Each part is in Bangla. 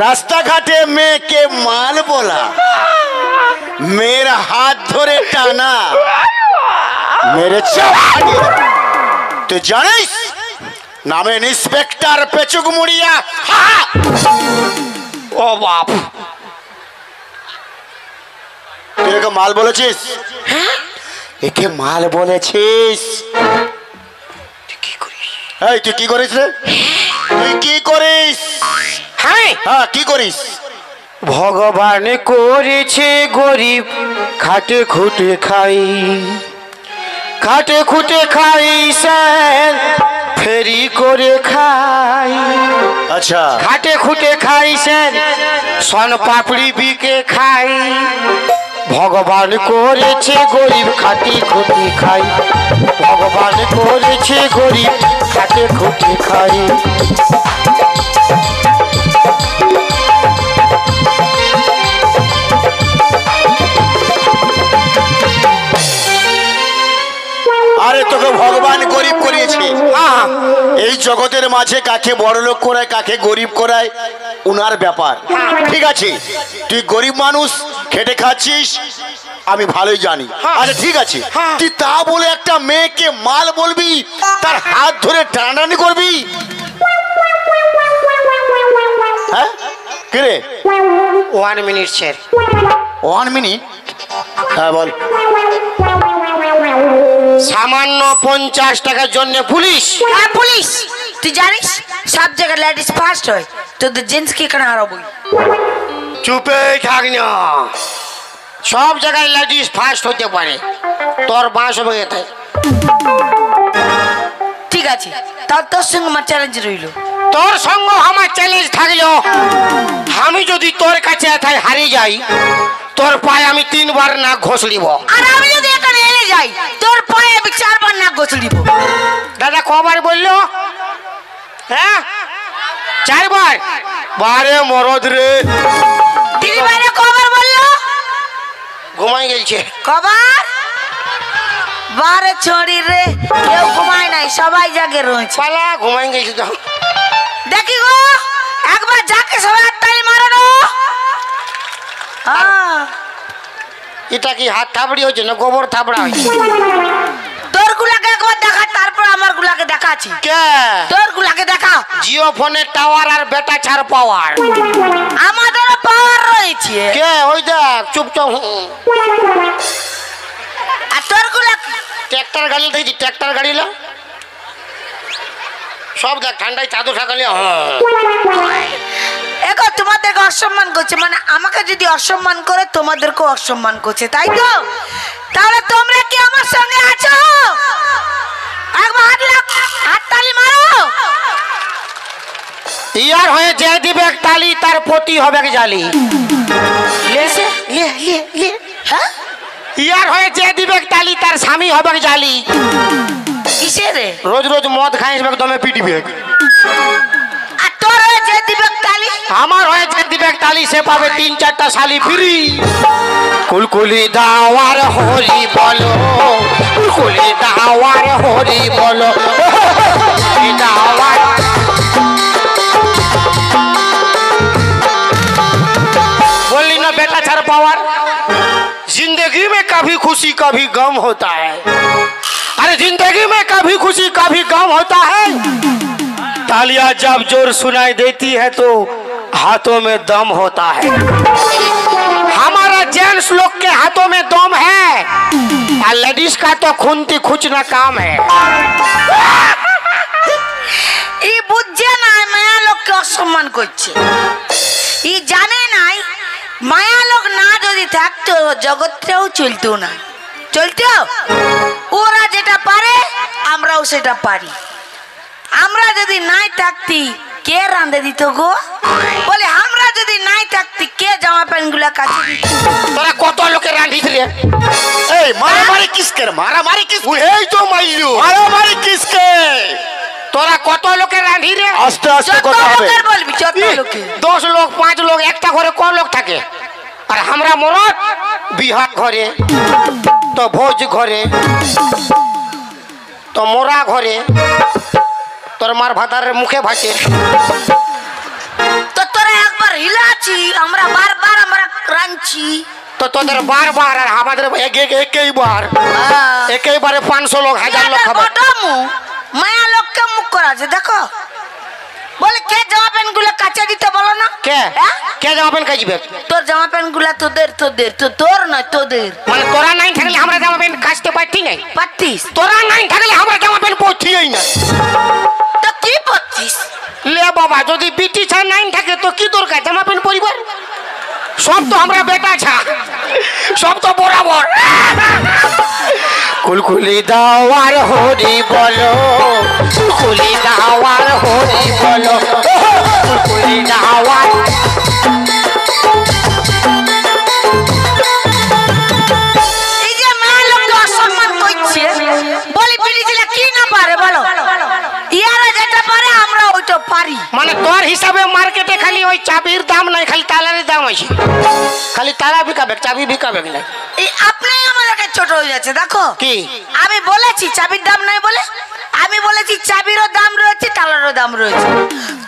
রাস্তাঘাটে মেয়েকে মাল বলা, মেয়ের হাত ধরে টানা, মেরে তুই জানিস নামে ইন্সপেক্টর পেচুক মুড়িয়া। ও বাপ, তুই একে মাল বলেছিস? একে মাল বলেছিস? এই তুই কি করিস রে? তুই কি করিস? হ্যাঁ কি করিস? ভগবান করেছে গরিব, খাটে খুটে খাই, খাটে খুটে খাই স্যার, ফেরি করে খাই। আচ্ছা, খাটে খুটে খাই স্যার, সন পাপড়ি বিকে খাই। ভগবান করেছে গরিব, খাটে খুটে খাই। ভগবান করেছে গরিব, খাটে খুটে খাই। আরে তোকে ভগবান গরিব করিয়েছে। এই জগতের মাঝে কাকে বড় লোক করায় কাকে গরিব করায় উনার ব্যাপার। ঠিক আছে, তুই গরিব মানুষ, খেটে খাচ্ছিস, আমি ভালোই জানি। আচ্ছা ঠিক আছে, তুই তা বলে একটা মেয়েকে মাল বলবি, তার হাত ধরে টানাটানি করবি? হ্যাঁ কে রে? 1 মিনিট স্যার। 1 মিনিট? হ্যাঁ বল। সামান্য 50 টাকার জন্য পুলিশ? হ্যাঁ পুলিশ। তুই জানিস সব জায়গায় লেডিস ফার্স্ট হয়, তোদের জেন্টস কি কেন হারাবো? চুপে থাক না, সব জায়গায় লেডিস ফার্স্ট হতে পারে, তোর বাঁশ হবে এতে। ঠিক আছে, তার তোর সঙ্গে আমার চ্যালেঞ্জ রইল। তোর সঙ্গে আমার চ্যালেঞ্জ থাকলো, আমি যদি তোর কাছে এথায় হারিয়ে যাই, তোর পায়ে আমি 3 বার না ঘষলিব। আর আমি যদি এখানে হেরে যাই, তোর পায়ে আমি 4 বার না ঘষলিব। দাদা কবার বললো? হ্যাঁ 4 বার? বারে মরদ রে। দিদি ভাইরা কবার বললো? ঘুমাই গেছে। কবার? বারে ছড়ি রে, কেউ ঘুমায় নাই, সবাই জাগে রয়েছে। পালা ঘুমাই গেছে তো। দেখি গো, একবার যাকে সবাই হাততালি মারো। এটা কি হাত থাবড়ি হয়েছে না গোবর থাবড়া হয়েছে? তোর গুলাকে একবার দেখা, তারপর আমার গুলাকে দেখাচ্ছি। কে? তোর গুলাকে দেখা। জিও ফোনের টাওয়ার আর বেটা ছাড় পাওয়ার। আমাদেরও পাওয়ার রয়েছে। কে? ওই দেখ চুপচাপ। আর তোর গুলা ট্র্যাক্টর গাড়ি দেখছি, ট্র্যাক্টর গাড়ি লা সব দেখ, ঠান্ডায় চাদর থাকলে। এগো তোমাদেরকে অসম্মান করছে, মানে আমাকে যদি অসম্মান করে তোমাদেরকেও অসম্মান করছে, তাই তো? তাহলে তোমরা কি আমার সঙ্গে আছো? একবার হাততালি মারো। ইয়ার হয়ে যে দিবে তালি, তার প্রতি হবে জালি। লেসে লে লে লে। হ্যাঁ, ইয়ার হয়ে যে দিবে তালি, তার স্বামী হবে জালি। কিসে রে? রোজ রোজ মদ খাইস দমে পিটিবে। আর তোর হয়ে যে দিবে তালি? আমার হয়ে যে দিবে তালি, সে পাবে 3-4টা শালি ফ্রি। কুলকুলি দাওয়ার হরি বলো, কুলকুলি দাওয়ার হরি বলো, দাওয়ার। बोली ना बेटा छर पावर, जिंदगी में कभी खुशी कभी गम होता है। अरे जिंदगी में कभी खुशी कभी गम होता है। तालियां जब जोर सुनाई देती है तो हाथों में दम होता है। हमारा जेंट्स लोग के हाथों में दम है, और लेडीज का तो खूंटी खुचना काम है। ই বুঝছে না মায়া লোককে অসম্মান করছে। ই জানে নাই মায়া লোক না যদি থাকতো জগৎটাও চলতো না। চলতো? ওরা যেটা পারে আমরাও সেটা পারি। আমরা যদি নাই থাকতি কে রাঁধে দিত গো? বলে আমরা যদি নাই থাকতি কে জামা প্যান্ট গুলা কাছে দিত? তোরা কত লোকে রাঁধিস রে? এই মারামারি কিসকে? মারামারি কিস? এই তো মাইলু মারামারি কিসকে? তোরা কত লোকে রাঁধি রে? আস্তে আস্তে যত কথা হবে। লোকের বলবি, যত লোকে। 10 লোক 5 লোক একটা ঘরে কোন লোক থাকে? আর আমরা মরদ বিহার ঘরে, তো ভোজ ঘরে, তো মোরা ঘরে, তোর মার ভাতারের মুখে ভাতে। তো তোরা একবার হিলাছি আমরা বারবার আমরা রাঁধছি তো তোদের বারবার আর আমাদের একইবার একইবারে 500 লোক 1000 লোক খাবে মায়া লোককে মুখ করা আছে দেখো বলে কে জামা প্যান্ট গুলো কাচা দিতে বলো না কে হ্যাঁ? কে জামা প্যান্ট কাচবে তোর জামা প্যান্ট গুলা তোদের তোদের তো তোর নয় তোদের মানে তোরা নাই থাকলে আমরা জামা প্যান্ট কাচতে পারতি না পাচ্ছিস তোরা নাই থাকলে আমরা জামা প্যান্ট পরছিই না তো কি পাচ্ছিস লে বাবা যদি বিটি ছা নাই থাকে তো কি দরকার জামা প্যান্ট পরিবার সব তো আমরা বেটা ছা সব তো বরাবর কুলকুলি দাওয়ার হরি বলো কুলকুলি দাওয়ার হরি বলো কুলকুলি দাওয়ার এই যে মায়া লোককে অসম্মান করছে বলি বিড়ি দিলে কি না পারে বলো ইয়ারা যেটা পারে আমরা ওইটা পারি মানে তোর হিসাবে মার্কেটে খালি ওই চাবির দাম নাই খালি তালার দাম আছে খালি তালা বিকাবে চাবি বিকাবে না এই আপনি আমাদেরকে ছোট হয়ে যাচ্ছে দেখো কি আমি বলেছি চাবির দাম নাই বলে আমি বলেছি চাবিরও দাম রয়েছে তালারও দাম রয়েছে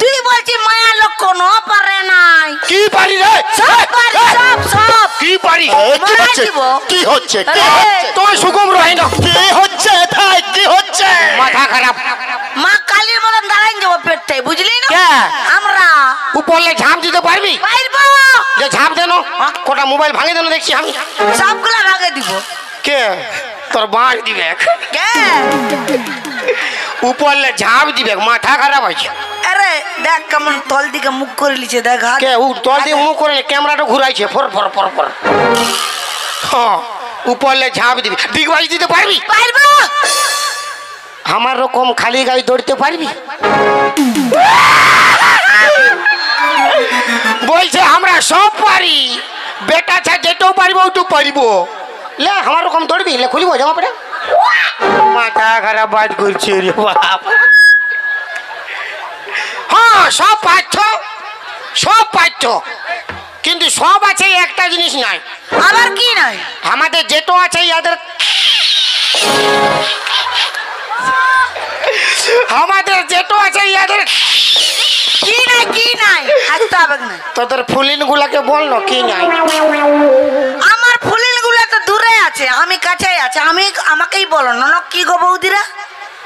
তুই বলছিস মায়া লোক কোনো পারে নাই কি পারি রে সব পারি সব সব কি পারি কি হচ্ছে দিব। কি হচ্ছে কি আরে, হচ্ছে তোর সুগম রহিন কি হচ্ছে তাই কি হচ্ছে মাথা খারাপ মা কালীর মতন দাঁড়াই যাবো পেটটাই বুঝলি না কে? আমরা উপরলে ঝাঁপ দিতে পারবি পারবো যে ঝাঁপ দেন কোটা মোবাইল ভাঙে দেন দেখছি আমি সবগুলা ভাগে দিব কে তোর বাঁশ দিবে কে উপরলে ঝাঁপ দিবে মাথা খারাপ আছে আরে দেখ কেমন তল দিকে মুখ করে লিছে দেখ হাত কে ও তোর দিয়ে মুখ করে ক্যামেরাটা ঘুরাইছে ফর ফর ফর ফর হ্যাঁ উপরলে ঝাঁপ দিবি ডিগবাজি দিতে পারবি পারবো আমার রকম খালি গায়ে দৌড়তে পারবি বলছে আমরা সব পারি বেটা ছা যেটাও পারিব ওটাও পারিব লে আমার রকম দৌড়বি লে খুলিব জামা পড়ে মাথা খারাপ বাজ করছে রে বাপ হ্যাঁ সব পাচ্ছ সব পাচ্ছ কিন্তু সব আছে একটা জিনিস নাই আবার কি নাই আমাদের যেটো আছে ইয়াদের আমাদের যেটো আছে ইয়াদের কি নাই কি নাই আসতে হবে না তোদের ফুলিন গুলাকে বল না কি নাই আমার ফুলিল গুলো তো দূরে আছে আমি কাছেই আছে আমি আমাকেই বলো না না, কি গো বৌদিরা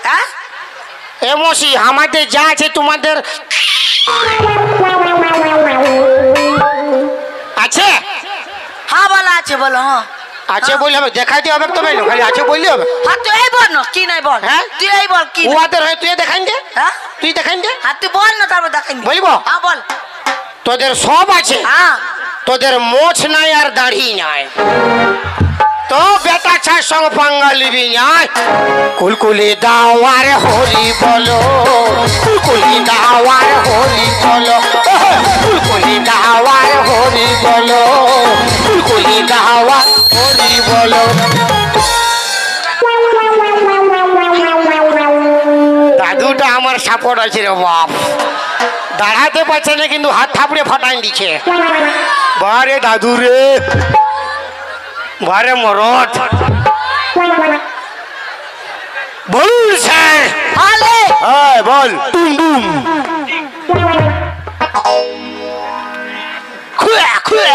হ্যাঁ এ মসি আমাদের যা আছে তোমাদের আছে হ্যাঁ বলো আছে বলো হ্যাঁ আছে বললে হবে দেখাইতে হবে তো না খালি আছে বললে হবে হ্যাঁ তুই এই বল না কি নাই বল হ্যাঁ? তুই এই বল কি নাই? উহাদের হয় তুই দেখাই দে হ্যাঁ তুই দেখাই দে হ্যাঁ তুই বল না তারপর দেখাই বলবো? হ্যাঁ বল তোদের সব আছে হ্যাঁ তোদের মোছ নাই আর দাড়ি নাই তো বেটা ছার সঙ্গ পাঙ্গা লিবি নাই কুলকুলি দাওয়ার হরি বলো কুলকুলি দাওয়ার হরি বলো কুলকুলি দাওয়ার হরি বলো কুলকুলি দাওয়ার হরি বলো দাদুটা আমার সাপোর্ট আছে রে বাপ দাঁড়াতে পারছে না কিন্তু হাত থাপড়ে ফাটাই দিচ্ছে বারে দাদু রে বারে মরদ বলুন স্যার হালে হ্যাঁ বল টুমডুম খুয়া খুয়া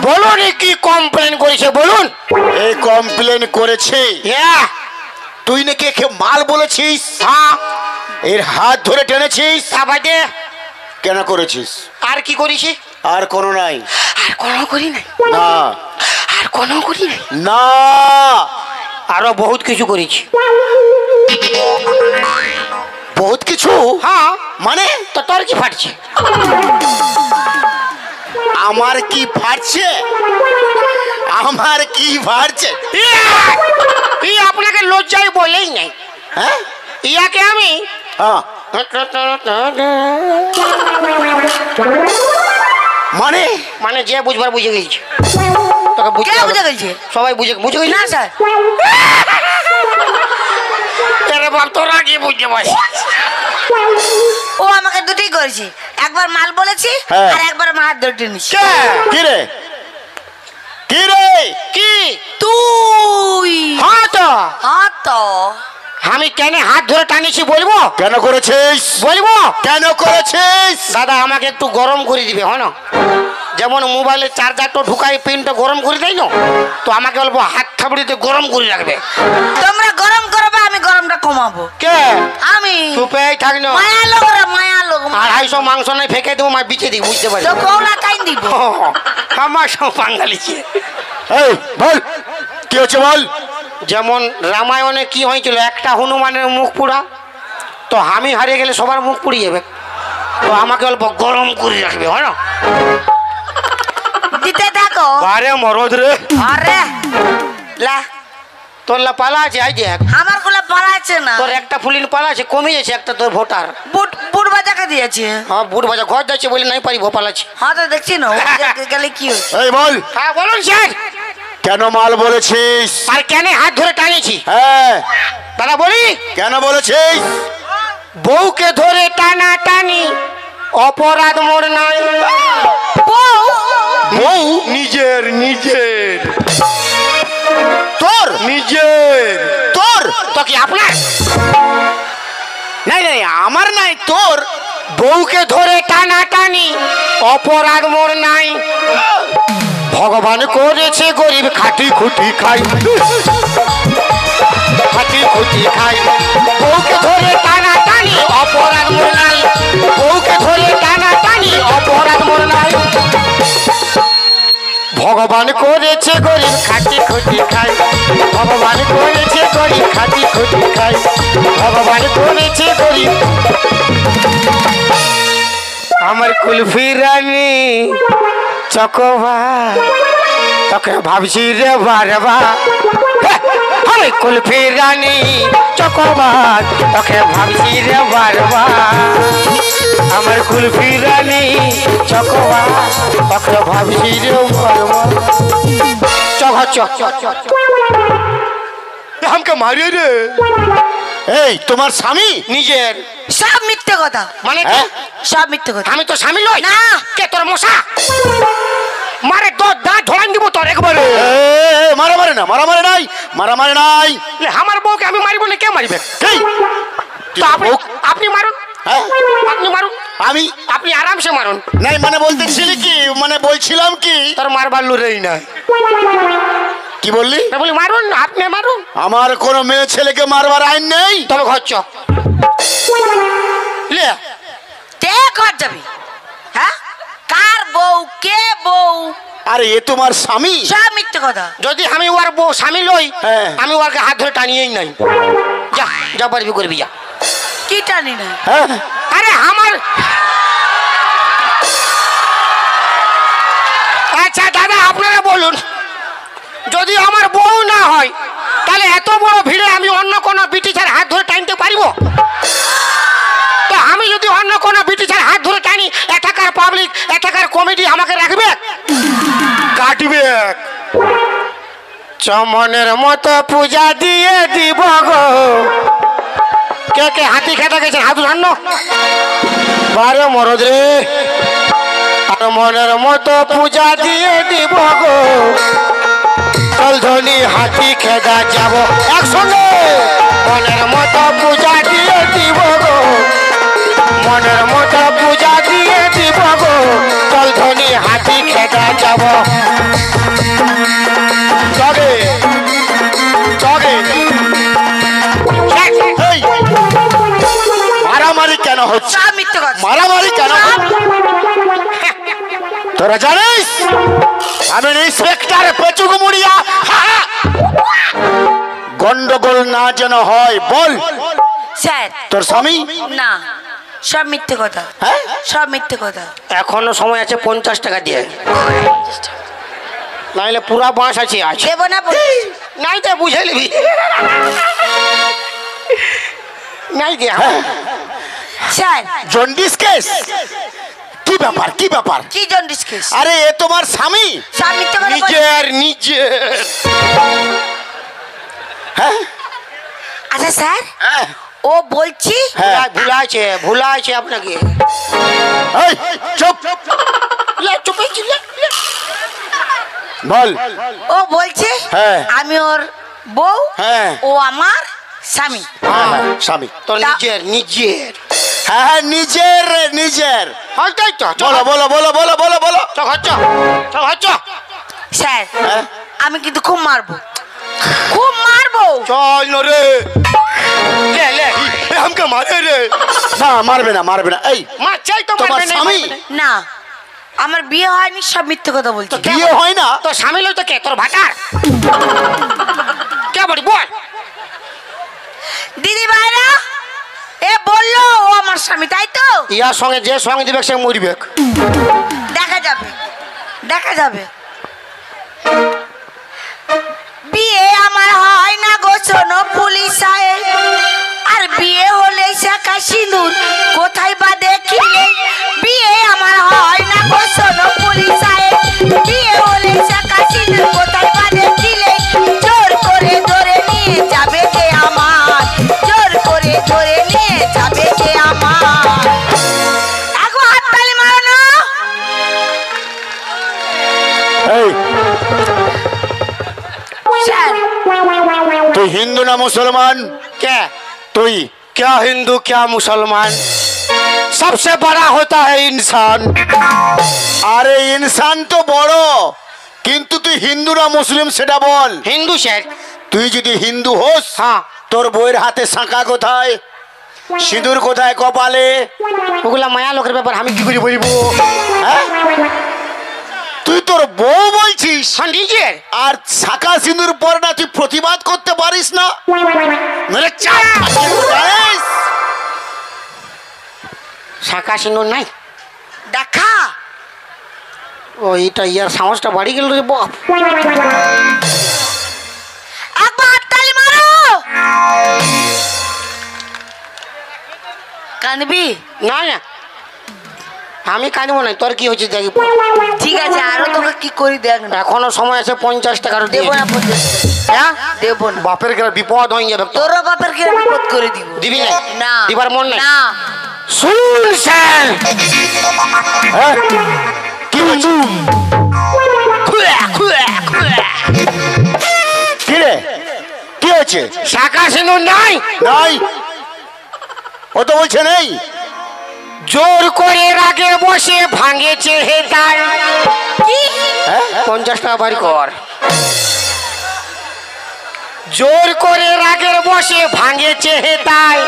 বলুন এ কি কমপ্লেন করেছে বলুন এই কমপ্লেন করেছে হ্যাঁ তুই নাকি একে মাল বলেছিস হ্যাঁ এর হাত ধরে টেনেছিস তাবাদে কেন করেছিস আর কি করেছি আর কোনো নাই আর কোনো করি নাই না আর কোনো করি নাই না আরো বহুত কিছু করেছি বহুত কিছু হ্যাঁ মানে তো তোর কি ফাটছে আমার কি ফাটছে আমার কি ফাটছে ই আপনাকে লজ্জায় বলেই নাই হ্যাঁ ইয়াকে আমি হ্যাঁ মানে মানে যে বুঝবার বুঝে গেছি তোকে বুঝতে কে হবে। বুঝে গেছে সবাই বুঝে গেছি না স্যার আরে বাপ তোরা কি বুঝতে পারছিস ও আমাকে দুটোই করেছে একবার মাল বলেছি হ্যাঁ। আর একবার আমার হাত ধরে টেনেছি কে কি রে কি রে কি তুই হ্যাঁ তো হ্যাঁ তো আমি কেন হাত ধরে টানিছি বলবো? কেন করেছিস? বলবো কেন করেছিস? দাদা আমাকে একটু গরম করে দিবে হয় না? যেমন মোবাইলে চার্জারটা ঢুকাই পিনটা গরম করে দেয় না, তো আমাকে বলবো হাত থাবড়িতে গরম করে রাখবে। তোমরা গরম করবে, আমি গরমটা কমাবো। কে? আমি চুপেই থাক না। মায়া লোক রে, মায়া লোক। 250 মাংস নাই ফেঁকে দেবো, মা বিচে দিই, বুঝতে পারি তো কৌলা কাইন দিব। আমার সব বাঙালিছে। এই বল, কি হচ্ছে বল? যেমন রামায়ণে কি হয়েছিল, একটা হনুমানের মুখ পুড়া, তো আমি হারিয়ে গেলে সবার মুখ পুড়িয়ে যাবে, তো আমাকে অল্প গরম করে রাখবে হয় না? দিতে থাকো। বারে মরদ রে, আরে লা, তোর লা পালা আছে, আই দেখ আমার গুলা পালাচ্ছে না। তোর একটা ফুলিন পালা আছে, কমে যাচ্ছে একটা তোর ভোটার। বুট বুট বাজাকে দিয়েছে। হ্যাঁ বুট বাজা ঘর যাচ্ছে বলে নাই পারি ভোপাল আছে। হ্যাঁ তো দেখছি না, ও গেলে কি হচ্ছে। এই বল, হ্যাঁ বলুন স্যার। কেন মাল বলেছিস? আর কেন হাত ধরে টানেছি হ্যাঁ, দাদা বলি, কেন বলেছিস? বউকে ধরে টানা টানি অপরাধ মোর নাই। বউ বউ নিজের নিজের তোর? নিজের তোর? তো কি আপনার? নাই নাই, আমার নাই, তোর। বউকে ধরে টানা টানি অপরাধ মোর নাই। ভগবান করেছে গরিব খাটি খুটি খাই, খাটি খুটি খাই। বউকে ধরে টানা টানি অপরাধ মোর নাই, বউকে ধরে টানা টানি অপরাধ মোর নাই। ভগবান করেছে গরিব খাটি খুটি খাই, ভগবান করেছে গরিব খাটি খুটি খাই, ভগবান করেছে গরিব। আমার কুলফি রানী চকোবা, তোকে ভাবছি রে বারবা। আমি কুলফি রানী চকোবা, তোকে ভাবছি রে বারবা। আমার কুলফি রানী চকোবা, তোকে ভাবছি রে বারবা। চক চক চক আমাকে মারিয়ে রে। এই তোমার স্বামী? নিজের। সব মিথ্যে কথা। মানে কি? হ্যাঁ? সব মিথ্যে কথা। আমি তো স্বামী লই না। কে তোর মশা? মারে তো দাঁত ঢোলান দিব তোর একবারে। মারামারি না, মারামারি নাই, মারামারি নাই। আমার বউকে আমি মারিব না, কে মারিবে? এই, তো আপনি আপনি মারুন। হ্যাঁ? আপনি মারুন, আমি আপনি আরামসে মারুন। নাই মানে বলতেছিলি কি, মানে বলছিলাম কি, তোর মারবার লুরেই না। কি বললি? না বলি মারুন, আপনি মারুন। আমার কোনো মেয়ে ছেলেকে মারবার আইন নেই। তবে ঘর চ লে। তে কর যাবি? হ্যাঁ, কার বউ, কে বউ? আরে এ তোমার স্বামী। সব মিথ্যে কথা। যদি আমি ওর বউ স্বামী লই, হ্যাঁ। আমি ওরকে হাত ধরে টানিয়েই নাই। যা যা পারবি করবি যা। কি টানি না? হ্যাঁ, আরে আমার, আচ্ছা দাদা আপনারা বলুন, যদি আমার বউ না হয় তাহলে এত বড় ভিড়ে আমি অন্য কোনো ব্রিটিশের হাত ধরে টানতে পারিব? তো আমি যদি অন্য কোনো ব্রিটিশের হাত ধরে টানি, এখানকার পাবলিক, এখানকার কমিটি আমাকে রাখবে, কাটবে। চমনের মতো পূজা দিয়ে দিব গো। কে কে হাতি খেতে গেছেন হাত উঠান? বারে মরদ রে, আর মনের মতো পূজা দিয়ে দিব গো। চল ধনি হাতি খেদা যাব একসঙ্গে। মনের মতো পূজা দিয়ে দিব গো, মনের মতো পূজা দিয়ে দিব গো। চল ধনি হাতি খেদা যাব। চলে চলে। এই, মারামারি কেন হচ্ছে? সব মিথ্যে কথা। মারামারি কেন হচ্ছে? তোরা জানিস আমি ইন্সপেক্টর পেচুক মুড়িয়া। গন্ডগোল না যেন হয় বল। স্যার, তোর স্বামী? না, সব মিথ্যে কথা। হ্যাঁ? সব মিথ্যে কথা। এখনো সময় আছে 50 টাকা দিয়ে, নাইলে পুরা বাঁশ আছে আজ। দেবো না বলিস? নাই তো বুঝে নিবি। নাই দিয়া স্যার, জন্ডিস কেস? কি ব্যাপার, কি ব্যাপার? কি জন্ডিস কেস? আরে এ তোমার স্বামী? সব মিথ্যে কথা বলছিস। নিজের নিজের। হ্যাঁ আচ্ছা স্যার, হ্যাঁ, ও বলছি হ্যাঁ। ভুলাছে ভুলাছে আপনাকে। এই, চুপ চুপ বল। ও বলছে হ্যাঁ। আমি ওর বউ, হ্যাঁ। ও আমার স্বামী। হ্যাঁ হ্যাঁ স্বামী। তোর নিজের নিজের হ্যাঁ হ্যাঁ নিজের নিজের। হয়তো বলো বলো বলো বলো বলো বলো। স্যার হ্যাঁ? আমি কিন্তু খুব মারবো, খুব মারবো। চল না রে, লে লে এ আমাকে মারে রে। না মারবে না মারবে না। এই মার চাই তো তোমার মারবে না, স্বামী? মারবে না। না আমার বিয়ে হয়নি, সব মিথ্যে কথা বলছি। বিয়ে হয় না? তোর স্বামী লই তো কে, তোর ভাটার কে বলি বল। দিদি ভাইরা এ বললো ও আমার স্বামী, তাই তো? ইয়ার সঙ্গে যে সঙ্গে দিবে সে মরবে। দেখা যাবে, দেখা যাবে। বিয়ে আমার হয় না গো শোনো পুলিশ সাহেব, আর বিয়ে হলে শাখা সিঁদুর কোথায় বা দেখিলে। বিয়ে আমার হয় না গো শোনো পুলিশ সাহেব, বিয়ে হলে শাখা সিঁদুর কোথায় বা দেখিলে। জোর করে ধরে নিয়ে যাবে যে আমার, জোর করে ধরে নিয়ে যাবে যে আমার। একবার হাততালি মারো না। এই স্যার তুই হিন্দু না মুসলমান? क्या তুই क्या हिंदू क्या मुसलमान, सबसे बड़ा होता है इंसान। আরে ইনসান তো বড়, কিন্তু তুই হিন্দু না মুসলিম সেটা বল। हिंदू सर। তুই যদি হিন্দু হোস, हाँ তোর বইয়ের হাতে শাঁখা কোথায়, সিঁদুর কোথায় কপালে? ওগুলা মায়া লোকের ব্যাপার, আমি কি করে বলবো। হ্যাঁ? তুই তোর বউ বলছিস हाँ নিজের আর শাঁখা সিঁদুর পর না তুই প্রতিবাদ করতে পারিস না? মেরে চাপ ফাটিয়ে দেবো, জানিস? শাখা সিঁদুর নাই। দেখা ও এটা ইয়ার সাহসটা বাড়ি গেল রে বাপ। একবার হাততালি মারো। কাঁদবি? না না আমি কাঁদবো না, তোর কি হচ্ছে দেখি। ঠিক আছে, আরো তোকে কি করি দেখ না। এখনো সময় আছে 50 টাকার দেবো না 50 টাকা। হ্যাঁ দেবো না। বাপের গেলে বিপদ হয়ে যাবে তো। তোরও বাপের কে বিপদ করে দিব। দিবি না? না দিবার মন নাই? না। শুন স্যার, হ্যাঁ? কি বলছিস? কি রে কি হয়েছে? শাখা সিঁদুর নাই। নাই? ও তো বলছে নেই। জোর করে রাগে বসে ভাঙেছে হেদায়। কি? হ্যাঁ? 50 টাকা বাড়ি কর। জোর করে রাগের বসে ভাঙেছে হেদায়,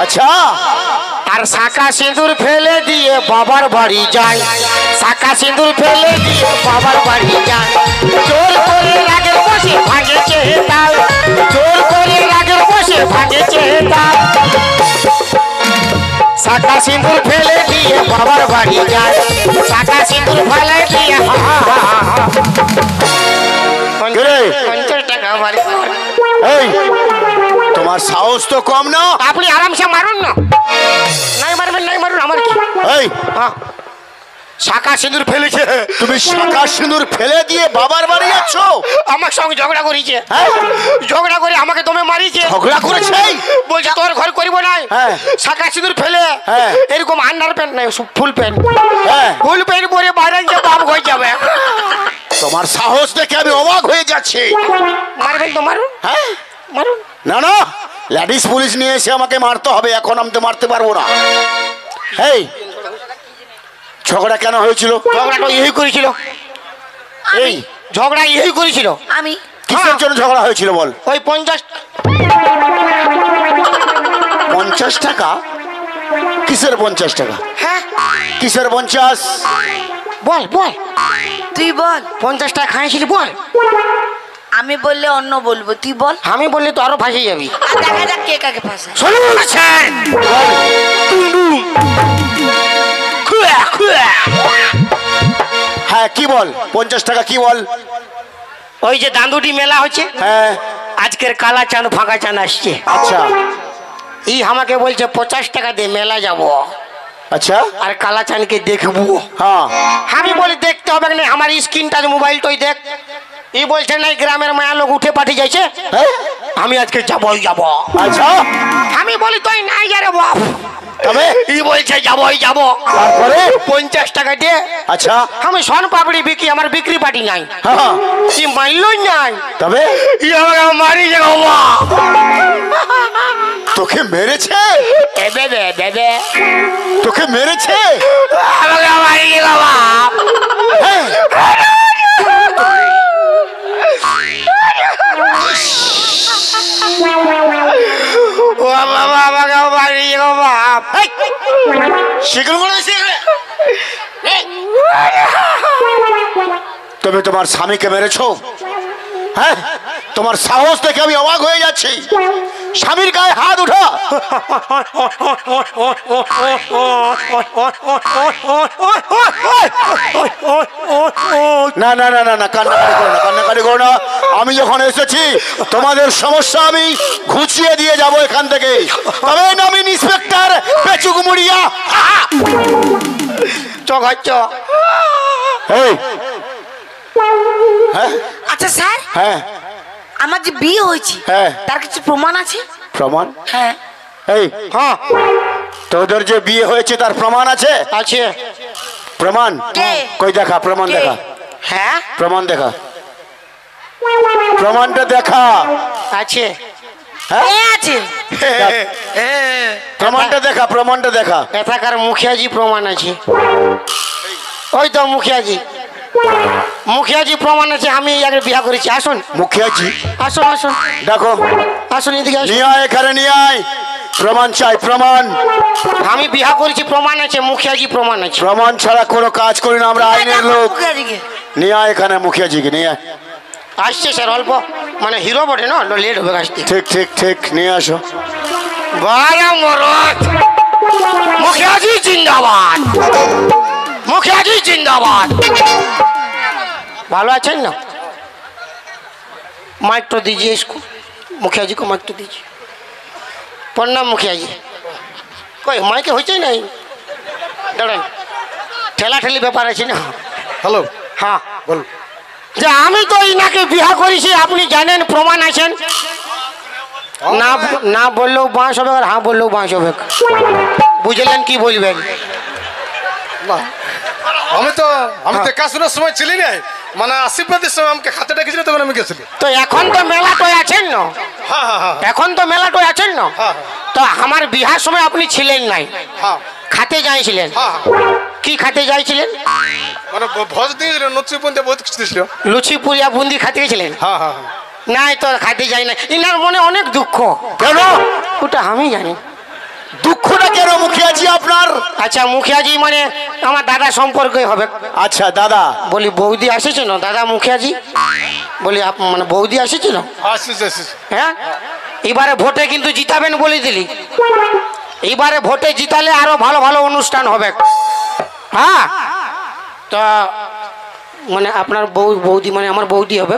আচ্ছা আর শাখা সিঁদুর ফেলে দিয়ে বাবার বাড়ি যায়। শাখা সিঁদুর ফেলে দিয়ে বাবার বাড়ি যায়। জোর করে রাগের বসে ভাঙেছে হেদায়, জোর করে রাগের বসে ভাঙেছে হেদায়। শাখা সিঁদুর ফেলে দিয়ে বাবার বাড়ি যায়। শাখা সিঁদুর ফেলে দিয়ে কে রে? 50 টাকা বাড়ি কর। এই তোমার সাহস তো কম না। আপনি আরামসে মারুন না। নাই মারবেন, নাই মারুন, আমার কি। এই হ্যাঁ শাখা সিঁদুর ফেলেছে। তুমি শাঁখা সিঁদুর ফেলে দিয়ে বাবার বাড়ি যাচ্ছ? আমার সঙ্গে ঝগড়া করেছে। হ্যাঁ? ঝগড়া করে আমাকে দমে মারিছে। ঝগড়া করেছে? বলছে তোর ঘর করিব নাই। হ্যাঁ। শাখা সিঁদুর ফেলে হ্যাঁ। এরকম আন্ডার প্যান্ট নাই, ফুল প্যান্ট, হ্যাঁ ফুল প্যান্ট পরে বাইরে গিয়ে বাপ হয়ে যাবে। তোমার সাহস দেখে আমি অবাক হয়ে যাচ্ছি। মারবেন তো মারুন, হ্যাঁ মারুন। না না, লেডিস পুলিশ নিয়ে এসে আমাকে মারতে হবে, এখন আমি তো মারতে পারবো না। এই ঝগড়া কেন হয়েছিল? ঝগড়াটা ইহি করেছিল। এই ঝগড়া ইহি করেছিল। আমি কিসের জন্য ঝগড়া হয়েছিল বল? ওই 50 50 টাকা? কিসের 50 টাকা? হ্যাঁ কিসের 50? বল বল, তুই বল। 50 টাকা খাইছিলি বল। আমি বললে অন্য বলবো, তুই বল। আমি বললে তো আরো ফাঁসে যাবি। আর দেখা যাক কে কাকে ফাঁসায়। শুনুন স্যার, হ্যাঁ কি বল? 50 টাকা কি বল? ওই যে দান্দুটি মেলা হচ্ছে, হ্যাঁ আজকের কালা চাঁদ ফাঁকা চাঁদ আসছে। আচ্ছা এই আমাকে বলছে 50 টাকা দিয়ে মেলা যাব আচ্ছা আর কালা চাঁদকে দেখবো। হ্যাঁ আমি বলি দেখতে হবে না, আমার স্ক্রিন টাচ মোবাইলটাই দেখ। এই বলছে নাই গ্রামের মায়া লোক উঠে পাঠিয়ে যাইছে, হ্যাঁ? আমি আজকে যাবই যাব। আচ্ছা আমি বলি তুই নাই যারে বাপ, তবে ই বলছে যাবই যাব। তারপরে 50 টাকা দিয়ে আচ্ছা আমি শন পাপড়ি বিক্রি, আমার বিক্রি পাটি নাই, হ্যাঁ ই মাইলই নাই, তবে ই আমাকে মারি যে বাবা। তোকে মেরেছে? দেবে দেবে তোকে মেরেছে? আমাকে মারি যে বাবা। হ্যাঁ। ও বাবা আমাকে মারি যে বাবা। সেগুলো তুমি তোমার স্বামীকে মেরেছো? হ্যাঁ, তোমার সাহস দেখে আমি অবাক হয়ে যাচ্ছি। স্বামীর গায়ে হাত উঠা। না না না না না, কান্নাকাটি করো না, কান্নাকাটি করো না। আমি যখন এসেছি তোমাদের সমস্যা আমি ঘুচিয়ে দিয়ে যাব এখান থেকে। তবে আমি ইন্সপেক্টর পেচুকুমুড়িয়া। চকাচ্ছ এই হ্যাঁ আচ্ছা স্যার, হ্যাঁ আমার যে বিয়ে হয়েছে হ্যাঁ। তার কিছু প্রমাণ আছে? প্রমাণ? হ্যাঁ। এই হ্যাঁ তোদের যে বিয়ে হয়েছে তার প্রমাণ আছে? আছে। প্রমাণ কে? কই দেখা, প্রমাণ কে? দেখা, হ্যাঁ প্রমাণ দেখা, প্রমাণটা দেখা। আছে। হ্যাঁ কে আছে? প্রমাণটা দেখা, প্রমাণটা দেখা। এথাকার মুখিয়াজি প্রমাণ আছে। ওই তো মুখিয়াজি, মুখিয়াজি প্রমাণ আছে। আমি আগে বিয়া করেছি। আসুন মুখিয়াজি আসুন আসুন দেখো, আসুন এদিকে আসুন। নিয়ে আয় এখানে, নিয়ে আয়। প্রমাণ চাই, প্রমাণ। আমি বিয়া করেছি, প্রমাণ আছে, মুখিয়াজি প্রমাণ আছে। প্রমাণ ছাড়া কোনো কাজ করি না আমরা, আইনের লোক। এদিকে। নিয়ে আয় এখানে মুখিয়াজিকে, নিয়ে আয়। আসছে স্যার, অল্প মানে হিরো বটে না, লেট হবে আসতে। ঠিক ঠিক ঠিক, নিয়ে আসো। বারা মরদ, মুখিয়াজি জিন্দাবাদ, মুখিয়াজি জিন্দাবাদ। ভালো আছেন না? माइक तो दीजिए इसको, मुखिया जी को माइक तो दीजिए। प्रणाम मुखिया जी। कोई माइके हो नहीं दाঁড়ান, ঠেলা ঠেলি ব্যাপার আছে না। হ্যালো, হ্যাঁ বল। যে আমি তো ইনাকে বিয়া করেছি, আপনি জানেন, প্রমাণ আছেন। না না বললেও বাঁশ হবে, আর হ্যাঁ বললেও বাঁশ হবে। বুঝলেন কি বলবেন? না, আমি তো দেখাশোনার সময় ছিলি না, মানে আশীর্বাদের সময় আমাকে খাতে ডেকেছিল, তখন আমি গেছিলি। তো এখন তো মেলাটোয় আছেন না, হ্যাঁ হ্যাঁ হ্যাঁ এখন তো মেলাটোয় আছেন না। হ্যাঁ। তো আমার বিহার সময় আপনি ছিলেন নাই, হ্যাঁ খাতে যাইছিলেন। হ্যাঁ। কি খাতে যাইছিলেন? মানে ভোজ দিয়েছিল, নচ্চি পন্থে বহুত কিছু দিয়েছিল। লুচি পুরিয়া বুন্দি খাতে গেছিলেন? হ্যাঁ হ্যাঁ হ্যাঁ। নাই তো খাতে যাই না। ইনার মনে অনেক দুঃখ। কেন ওটা আমি জানি। দুঃখটা কেন মুখিয়াজি আপনার? আচ্ছা মুখিয়াজি মানে আমার দাদা সম্পর্কে হবে। আচ্ছা দাদা, বলি বৌদি আসেছে না দাদা মুখিয়াজি? বলি মানে বৌদি আসেছে না? আসিস আসিস। হ্যাঁ, এবারে ভোটে কিন্তু জিতাবেন বলে দিলি। এবারে ভোটে জিতালে আরো ভালো ভালো অনুষ্ঠান হবে। হ্যাঁ, তা মানে আপনার বৌদি মানে আমার বৌদি হবে,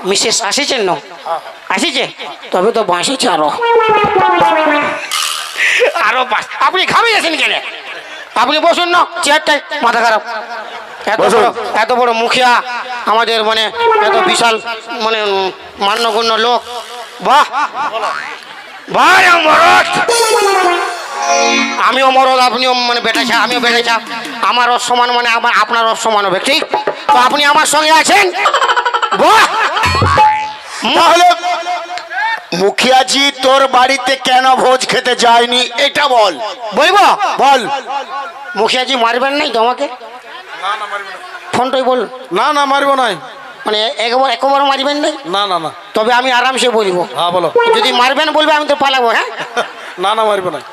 মিসেস আসেছেন না? আসেছে? তবে তো বাঁশেছে আরো আরো বাস। আপনি খাবে আছেন কেন? আপনি বসুন না চেয়ারটায়, মাথা খারাপ। এত বড় মুখিয়া আমাদের, মানে এত বিশাল মানে মান্যগণ্য লোক। বাহ ভাই মরদ, আমিও মরদ, আপনিও মানে বেটাছা, আমিও বেটাছা। আমার অসমান মানে আমার আপনার অসমান হবে, ঠিক? তো আপনি আমার সঙ্গে আছেন। বাহ, তাহলে মুখিয়াজি তোর বাড়িতে কেন ভোজ খেতে যায়নি এটা বল। বলবো? বল। মুখিয়াজি মারবেন নাই তো আমাকে? না না মারিব না। ফোনটাই বল। না না মারিব নাই। মানে একবার মারবেন নাই? না না না। তবে আমি আরামসে বলবো। হ্যাঁ বলো। যদি মারবেন বলবে আমি তো পালাবো। হ্যাঁ, না না মারিব নাই।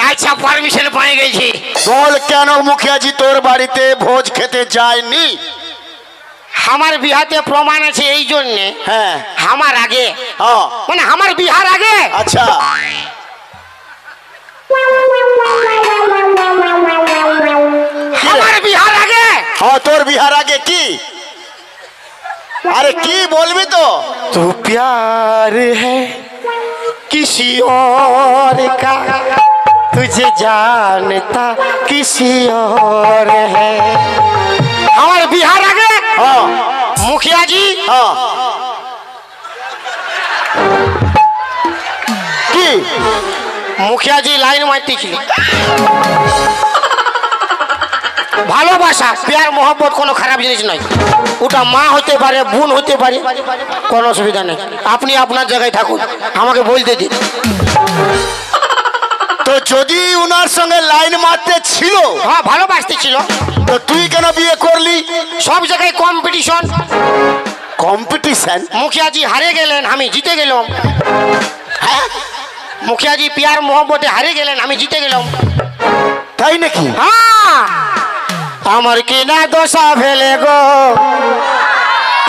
আচ্ছা পারমিশন পেয়ে গেছি। বল কেন মুখিয়াজি তোর বাড়িতে ভোজ খেতে যায়নি? আমার বিহাতে প্রমাণ আছে এই জন্যে। হ্যাঁ আমার আগে, হ্যাঁ, মানে আমার বিহার আগে। আচ্ছা আমার বিহার আগে। হ্যাঁ, তোর বিহার আগে কি? আরে কি বলবি তো? तो प्यार है किसी और का, तुझे जानता किसी और है। हमारे बिहार आगे। হ্যাঁ मुखिया जी, হ্যাঁ, কি মুখিয়াজি লাইন মারতেছিল। ভালোবাসা প্যার মোহব্বত কোনো খারাপ জিনিস নয়, ওটা মা হতে পারে, বোন হতে পারে, কোনো অসুবিধা নেই। আপনি আপনার জায়গায় থাকুন, আমাকে বলতে দিন। তো যদি উনার সঙ্গে লাইন মারতে ছিল, হ্যাঁ ভালোবাসতে ছিল, তো তুই কেন বিয়ে করলি? সব জায়গায় কম্পিটিশন। কম্পিটিশন? মুখিয়াজি হারে গেলেন, আমি জিতে গেলাম। হ্যাঁ, মুখিয়াজি প্যার মোহব্বতে হারে গেলেন, আমি জিতে গেলাম। তাই নাকি? হ্যাঁ, আমার কিনা দশা ফেলে গো,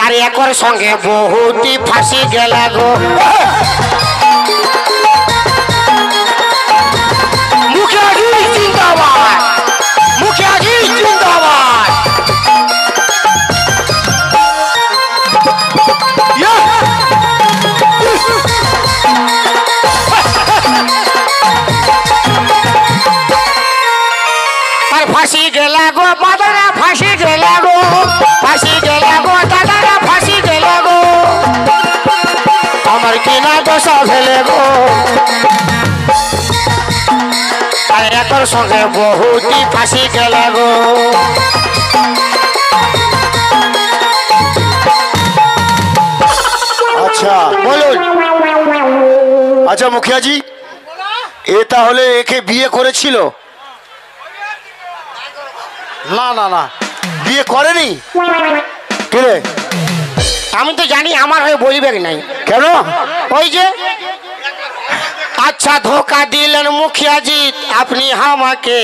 আর একর সঙ্গে বহুতই ফাঁসি গেলা গো। মুখিয়াজি জিন্দাবাদ, মুখিয়াজি জিন্দাবাদ। আর ফাঁসি গেলা গো বাদারা, ফাঁসি গেলা গো, ফাঁসি গেলা গো দাদারা, ফাঁসি গেলা গো, আমার কিনা দশা ফেলে গো, আর একর সঙ্গে বহুতই ফাঁসি গেলা গো। আচ্ছা বলুন। আচ্ছা মুখিয়াজি, এ তাহলে একে বিয়ে করেছিল? না না না, বিয়ে করেনি? কে? আমি তো জানি আমার হয়ে বলবে নাই। কেন? ওই যে আচ্ছা ধোকা দিলেন মুখিয়াজি আপনি আমাকে,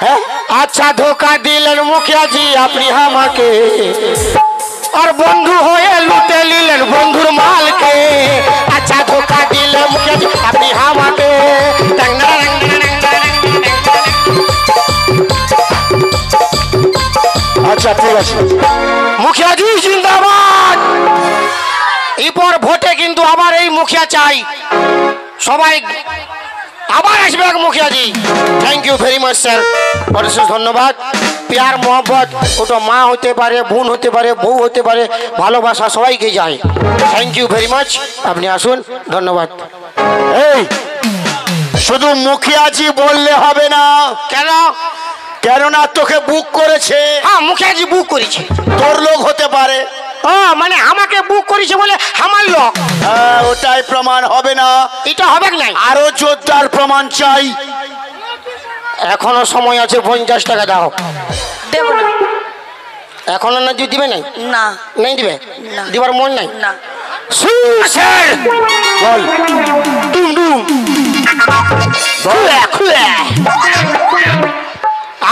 হ্যাঁ আচ্ছা ধোকা দিলেন মুখিয়াজি আপনি আমাকে, আর বন্ধু হয়ে লুটে নিলেন বন্ধুর মালকে। আচ্ছা ধোকা দিলেন মুখিয়াজি আপনি আমাকে। আচ্ছা ঠিক আছে। মুখিয়াজি জিন্দাবাদ। এরপর ভোটে কিন্তু আবার এই মুখিয়া চাই, সবাই আবার আসবে এক মুখিয়াজি। Thank you very much sir, অশেষ ধন্যবাদ। প্যার মোহব্বত ওটা মা হতে পারে, বোন হতে পারে, বউ হতে পারে, ভালোবাসা সবাইকে যায়। থ্যাংক ইউ ভেরি মাচ, আপনি আসুন, ধন্যবাদ। এই শুধু মুখিয়াজি বললে হবে না, কেন? কেননা তোকে বুক করেছে। হ্যাঁ মুখিয়াজি বুক করেছে। তোর লোক হতে পারে। ও মানে আমাকে বুক করেছে বলে আমার লোক? হ্যাঁ, ওটাই প্রমাণ হবে না, এটা হবে নাই। আরো জোরদার প্রমাণ চাই। এখনো সময় আছে, 50 টাকা দাও। দেব না। এখনো না দিবে নাই? না। নাই দিবে? না। দিবার মন নাই? না। স্যার বল। ডুম ডুম খুলে খুলে।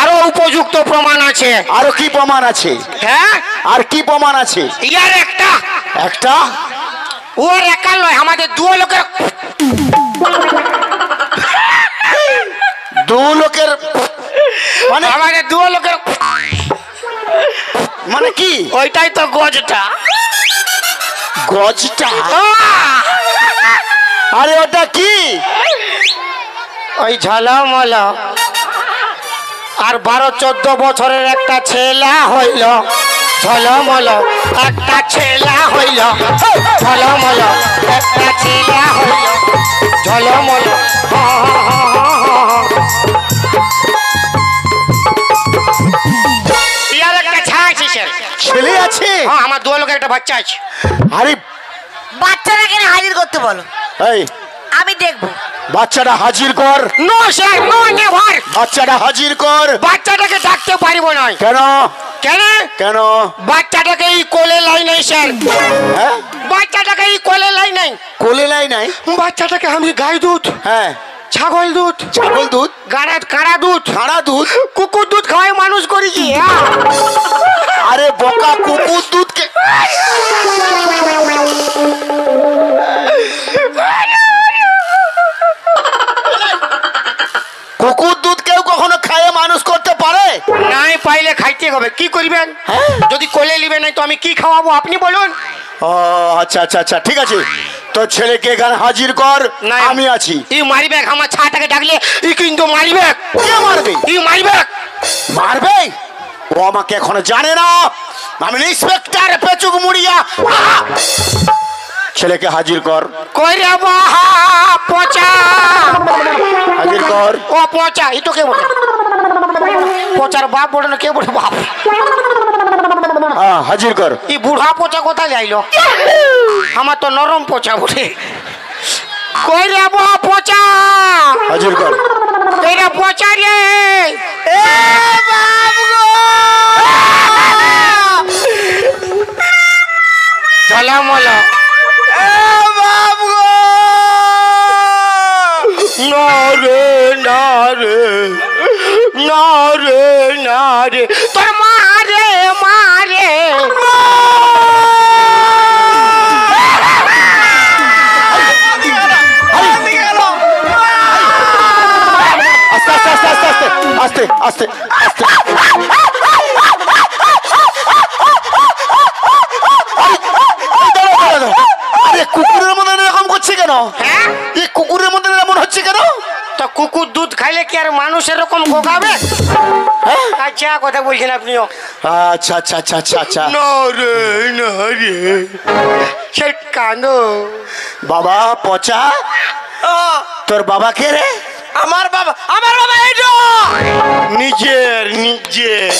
আরো উপযুক্ত প্রমাণ আছে। আরো কি প্রমাণ আছে? হ্যাঁ, আর কি প্রমাণ আছে? ইয়ার একটা একটা? ওর একা নয়, আমাদের দু লোকের মানে আমাদের দু লোকের মানে কি? ওইটাই তো গজটা। গজটা? আরে ওটা কি? ওই ঝলমল আর 12-14 বছরের একটা ছেলা হইল, ঝলমল একটা ছেলা হইল, ঝলমল একটা ছেলা হইল, ঝলমল। ইয়ার একটা ছাড়া আছে স্যার। ছেলে আছে? হ্যাঁ, আমার দু লোকের একটা বাচ্চা আছে। আরে বাচ্চারা কেন হাজির করতে বলো? এই আমি দেখবো। বাচ্চাটা হাজির কর। No sir, no never. বাচ্চাটা হাজির কর। বাচ্চাটাকে ডাকতে পারিব না। কেন? কেন? কেন? বাচ্চাটাকে এই কোলে লাই নাই স্যার। হ্যাঁ, বাচ্চাটাকে এই কোলে লাই নাই। কোলে লাই নাই? বাচ্চাটাকে আমি গাই দুধ, হ্যাঁ, ছাগল দুধ, ছাগল দুধ, কাড়া দুধ, ছাড়া দুধ, কুকুর দুধ খাওয়াই মানুষ করেছি। আরে বোকা, কুকুর দুধকে কুকুর দুধ কেউ কখনো খাইয়ে মানুষ করতে পারে? নাই পাইলে খাইতে হবে। কি করবেন? যদি কোলে নিবে নাই তো আমি কি খাওয়াবো আপনি বলুন। ও আচ্ছা আচ্ছা আচ্ছা, ঠিক আছে। তো ছেলেকে এখানে হাজির কর, নাই, আমি আছি। ই মারিবে, আমার ছাটাকে ডাকলে ই কিন্তু মারিবে। কে মারবে? ই মারিবে। মারবে? ও আমাকে এখনো জানে না, আমি ইন্সপেক্টর পেচুক মুড়িয়া। ছেলেকে হাজির কর। কই রে বাহা পচা, হাজির কর। ও পচা, এটা কে বলে? পচার বাপ বলে না, কে বলে বাপ? হ্যাঁ হাজির কর। এই বুড়া পচা কোথায় যাইলো? আমার তো নরম পচা বলে। কই রে বাহা পচা, হাজির কর। কই রে পচা রে? এ বাপ গো, ঝলামলা এ বাপ গো, না রে না রে না রে না রে, তোর মা রে মা রে। আস্তে আস্তে আস্তে আস্তে আস্তে আস্তে আস্তে আরে কুকুরের মধ্যে এরকম করছে কেন? হ্যাঁ, এই কুকুরের মধ্যে এমন হচ্ছে কেন? তো কুকুর দুধ খাইলে কি আর মানুষ এরকম গোগাবে? আচ্ছা, কথা বলছেন আপনিও। আচ্ছা আচ্ছা আচ্ছা আচ্ছা আচ্ছা। না রে না রে, সে কানো। বাবা পচা, তোর বাবা কে রে? আমার বাবা, আমার বাবা এইটা। নিজের নিজের।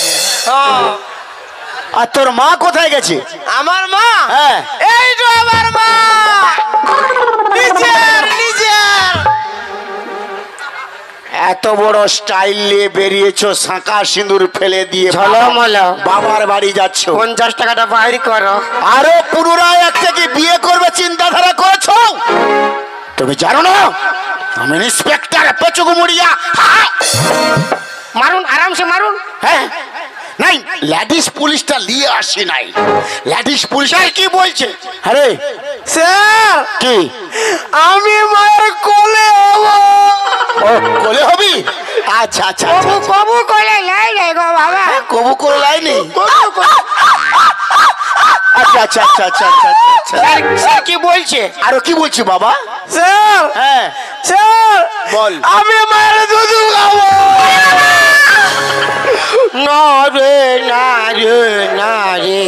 আর তোর মা কোথায় গেছে? আমার মা, হ্যাঁ এইটা আমার মা, নিজের নিজের। এত বড় স্টাইল নিয়ে বেরিয়েছো, শাঁকা সিঁদুর ফেলে দিয়ে ঝলমলা বাবার বাড়ি যাচ্ছ। 50 টাকাটা বাইর করো। আরো পুনরায় একটা কি বিয়ে করবে চিন্তাধারা করেছো? তুমি জানো না আমি ইন্সপেক্টর পেচুগুমুড়িয়া? মারুন, আরামসে মারুন। হ্যাঁ নাই, লেডিস পুলিশটা নিয়ে আসি নাই। লেডিস পুলিশ কি বলছে? আরে স্যার, কি আমি মায়ের কোলে হব। ও কোলে হবি? আচ্ছা আচ্ছা কবু কবু করে লাই লাই গো বাবা। কবু করে লাইনি। কবু করে। আচ্ছা আচ্ছা আচ্ছা আচ্ছা আচ্ছা আচ্ছা। স্যার কি বলছে? আরো কি বলছি বাবা? স্যার, হ্যাঁ স্যার, বল। আমি মায়ের দুধ খাবো। না রে না রে না রে,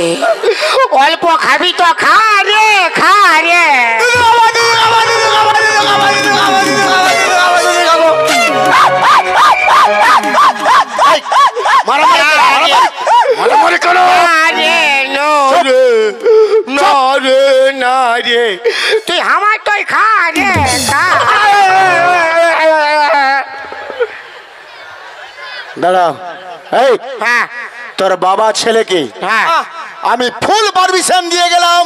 অল্প খাবি তো খা রে খা রে। এই, মারামারি করো, মারামারি করো। না রে না রে না রে না রে, তুই আমার তুই খা রে খা। দাঁড়াও। এই হ্যাঁ তোর বাবা ছেলেকে হ্যাঁ, আমি ফুল পারমিশন দিয়ে গেলাম।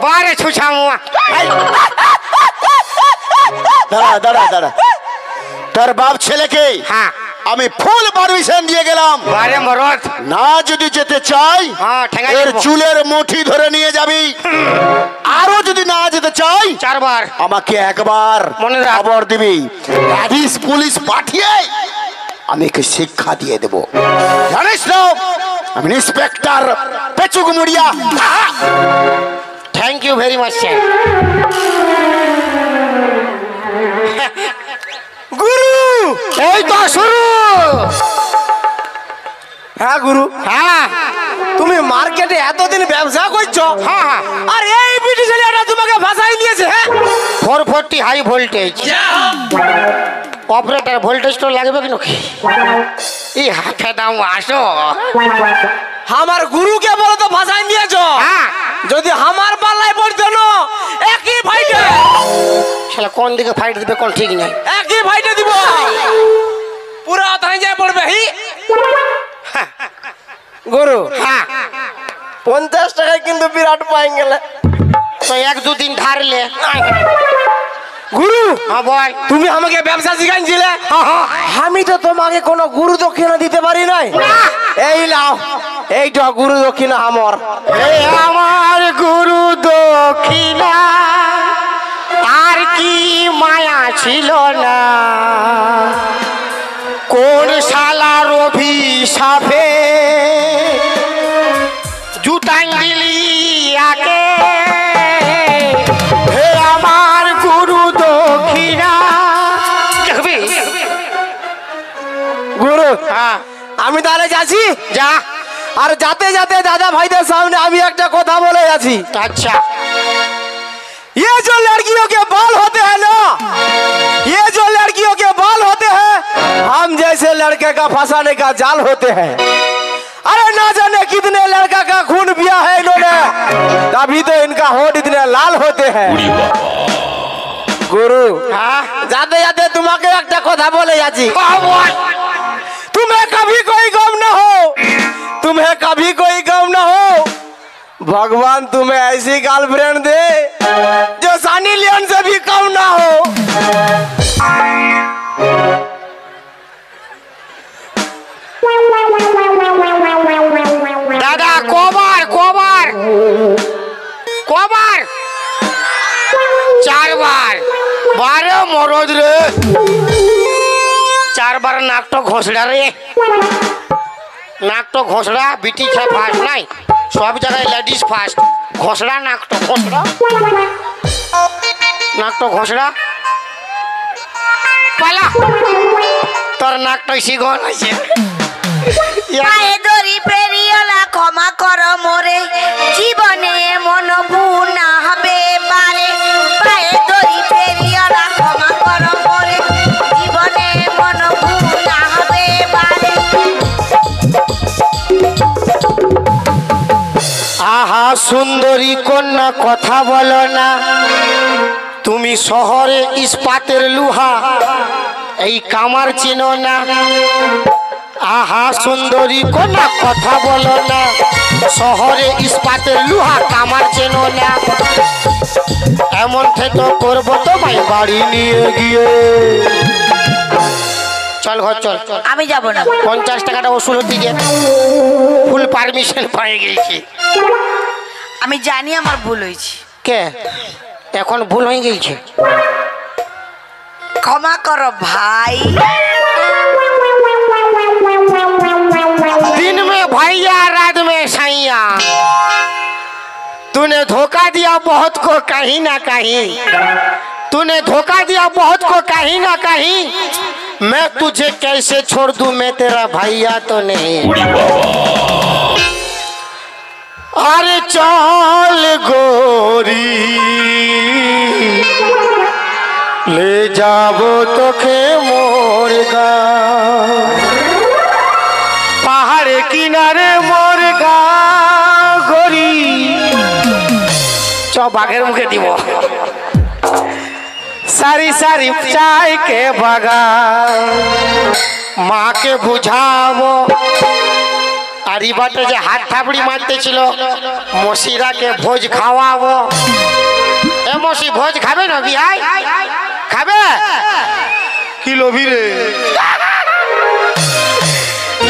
বারে ছুছামুয়া। দাঁড়া দাঁড়া দাঁড়া, তোর বাপ ছেলেকে হ্যাঁ, আমি ফুল পারমিশন দিয়ে গেলাম। বারে মরদ। না যদি যেতে চাই হ্যাঁ, ঠেঙ্গাই এর দেবো। চুলের মুঠি ধরে নিয়ে যাবি। আরো যদি না যেতে চাই 4 বার। আমাকে একবার মনে রাখ। খবর দিবি। লেডিস পুলিশ পাঠিয়ে আমি একে শিক্ষা দিয়ে দেব, জানিস না আমি inspector Pechugumuria. Thank you very much sir. গুরু, এই তো শুরু। হ্যাঁ গুরু, হ্যাঁ তুমি মার্কেটে এতদিন ব্যবসা করছো, হ্যাঁ হ্যাঁ, আর এই বিটি ছেলেটা তোমাকে ভাসাই দিয়েছে। হ্যাঁ, 440 হাই ভোল্টেজ। অপারেটর ভোল্টেজ তো লাগবে কি নাকি? এই হাতে দাম আসো। আমার গুরুকে বলো তো ভাসাই দিয়েছো। হ্যাঁ, যদি আমার পাল্লায় পড়তো না, একই ফাইটে, শালা কোন দিকে ফাইট দিবে কোন ঠিক নাই। একই ফাইটে দিব, পুরা থাই যায় পড়বে। হি গুরু, হ্যাঁ, 50 টাকায় কিন্তু বিরাট পাই গেলে। তো 1-2 দিন ধারলে। গুরু, হ্যাঁ বল। তুমি আমাকে ব্যবসা শিখাইছিলে, আমি তো তোমাকে কোনো গুরু দক্ষিণা দিতে পারি নাই। এই নাও, এইটা গুরু দক্ষিণা আমার। এই আমার গুরু দক্ষিণা, আর কি মায়া ছিল না, কোন শালার অভিশাপে জুতান দিলি আকে। হে আমার গুরু দক্ষিণা। দেখবি? গুরু, হ্যাঁ, আমি তাহলে যাচ্ছি। যা। আর যাতে যাতে দাদা ভাইদের সামনে আমি একটা কথা বলে যাচ্ছি। আচ্ছা, ये जो लड़कियों के बाल होते हैं ना, ये जो लड़कियों के बाल होते हैं, हम जैसे लड़के का फंसाने का जाल होते हैं। अरे ना जाने कितने लड़का का खून पिया है इन्होंने, तभी तो इनका होठ इतने लाल होते हैं। गुरु जाते जाते तुम्हारे एक कथा बोले जाची, तुम्हें कभी कोई गम ना हो, तुम्हें कभी कोई गम ना हो, भगवान तुम्हें ऐसी गर्लफ्रेंड दे जो सनी लियोन से भी कम ना हो। दादा कोबार कोबार कोबार 4 बार 12 मरद रे, 4 बार नाक तो घोषड़ा रे, नाक तो घोषड़ा बिटी छे फास्ट नहीं, सब जगह लेडीज फास्ट, घोषड़ा नाक तो घोषड़ा, नाक तो घोषड़ा पाला তোর নাকটা শিগন আছে পায়ে দড়ি পেরিয়লা ক্ষমা কর মোরে জীবনে মন ভুল না হবে বারে পায়ে দড়ি পেরিয়লা ক্ষমা কর মোরে জীবনে মন ভুল না হবে বারে আহা সুন্দরী কন্যা কথা বলো না তুমি শহরে ইস্পাতের লুহা এই কামার চিনো না আহা সুন্দরী কন্যা কথা বলো না শহরে ইস্পাতের লুহা কামার চেনো না এমন থেতো করবো তোমায় বাড়ি নিয়ে গিয়ে চল ঘর চল আমি যাব না 50 টাকাটা ওসুল দিকে ফুল পারমিশন পেয়ে গেছি আমি জানি আমার ভুল হয়েছে কে এখন ভুল হয়ে গেছে ক্ষমা করো ভাই दिन में भैया रात में सैया तूने धोखा दिया बहुत को कहीं ना कहीं तूने धोखा दिया बहुत को कहीं ना कहीं मैं तुझे कैसे छोड़ दूं मैं तेरा भैया तो नहीं अरे चल गोरी ले जाबो तो खे मोर गाँव পাহাড়ে কিনারে মোর গা গরি চ বাঘের মুখে দিব সারি সারি চাই কে বাগা মাকে বুঝাবো আর এই বাটে যে হাত থাবড়ি মারতেছিল মশিরাকে ভোজ খাওয়াবো এ মশি ভোজ খাবে না বিহাই খাবে কি লোভি রে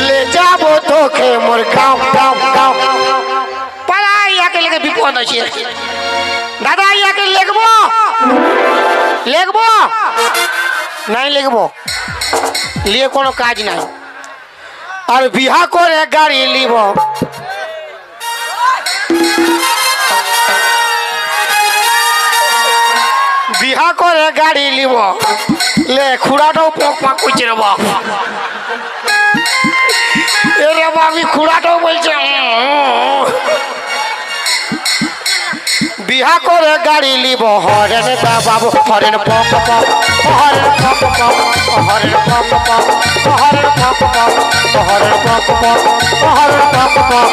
ले जाबो तो खे मोर गाँव गाँव गाँव पाला ইয়াকে লেগে বিপদ আছে দাদা ইয়াকে লেখবো লেখবো নাই লেখবো লিয়ে কোনো কাজ নাই আর বিহা করে গাড়ি লিব বিহা করে গাড়ি লিব লে খুড়াটাও পক পাক করছে রে বাপ এরে বাবি খুড়াটাও বলছে বিহা করে গাড়ি লিব হরেন বাবু হরেন পক পক হরেন পক পক হরেন পক পক হরেন পক পক হরেন পক পক হরেন পক পক